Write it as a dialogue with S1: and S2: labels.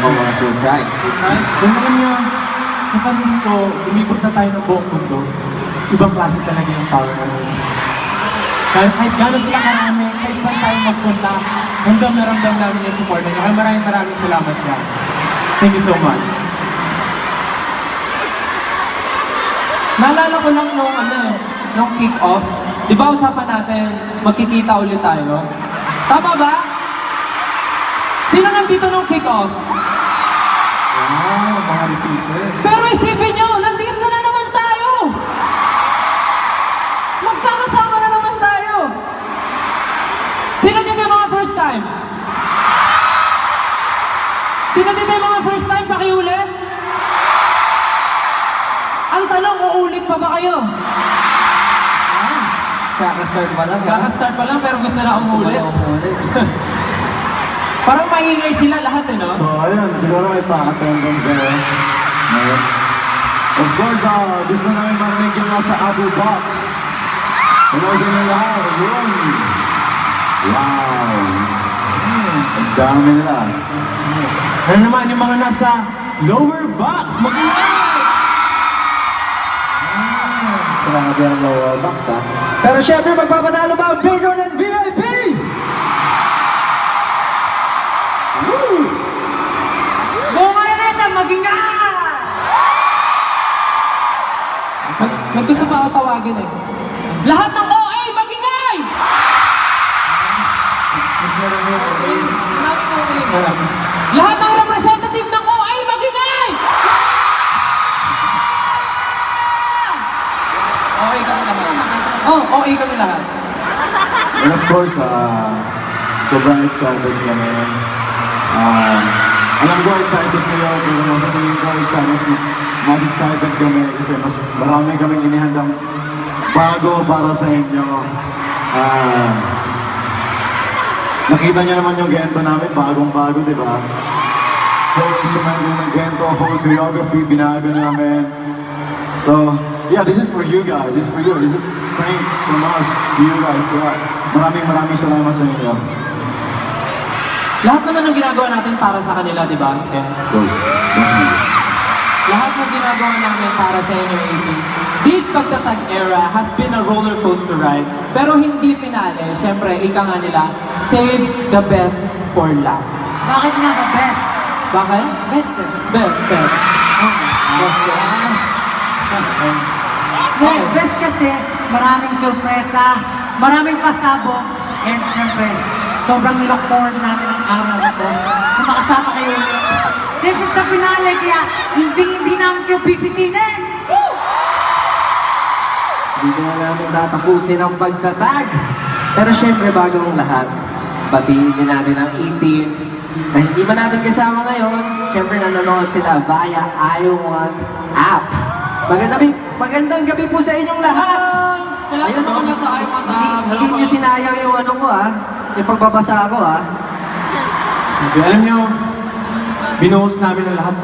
S1: o mga surprise.
S2: Kung naman niyo, napansin ko, umikot na tayo ng buong mundo. Ibang klase talaga yung power namin. Kahit gano'n sila karami, kahit saan tayo magpunta, ramdam na ramdam namin yung support nyo. Kaya maraming salamat guys. Thank you so much.
S3: Naalala ko lang nung kick-off, di ba usapan natin, magkikita ulit tayo? Tama ba? Sino nandito nung kick-off?
S2: Wow, mga repeater.
S3: Pero isipin nyo, nandito na naman tayo! Magkakasama na naman tayo! Sino dito yung mga first time? Sino dito yung mga first time? Pakiulit! Ang tanong, uulit pa ba kayo?
S1: Kaka-start pa lang.
S3: Kaka-start pa lang pero gusto na umulit. Parang maingay sila lahat no?
S4: So ayun, siguro may pa-attendance ngayon. Of course, gusto namin marinig yung nasa Abu Box. Panosin nyo lahat, yun. Wow! Ang dami nila.
S2: Ano naman yung mga nasa lower box? Mag-iwan!
S1: Grabe ang lower box ha. Pero syempre magpapadalo ba ang bigger than VIP? Woo!
S3: Bunga na neta, magingay! May gusto pa ako tawagin eh. Lahat ng OA, magingay! Maraming OA. Lahat ng representative ng OA, magingay! OA kami lahat. Oh, OA kami lahat.
S4: And of course, sobrang excited kami. Alam ko excited kayo, pero sa tingin ko mas excited kami kasi mas marami kaming inihandang bago para sa inyo. Nakita niyo naman yung gento namin, bagong-bago, di ba? Whole instrument ng gento, whole choreography, binago namin. So, yeah, this is for you guys. This is for you. This is thanks from us to you guys. Kaya maraming salamat sa inyo.
S3: Lahat naman ng ginagawa natin para sa kanila, di ba?
S4: Of course, definitely.
S3: Lahat ng ginagawa namin para sa inyo, 18. This pagtatag era has been a roller coaster ride, pero hindi finale. Siyempre, ika nga nila, save the best for last.
S5: Bakit nga the best?
S3: Bakit?
S5: Best eh.
S3: Best.
S5: Best kasi maraming sorpresa, maraming pasabog, and syempre, sobrang nilook forward namin ang araw na ito na makasama kayo ulit. This is the finale, kaya hindi namin kayo pipitinin!
S1: Dito na namin tatapusin ang pagtatag. Pero syempre bago ang lahat, batiin din natin ang 18 na hindi man natin kasama ngayon. Syempre nanonood sila via iWant app. Magandang gabi po sa inyong lahat.
S3: Sa lahat ng mga nasa iWant app.
S1: Hindi nyo sinayang yung ano ko yung pagbabasa ko
S2: Alam nyo, binuhos namin ang lahat para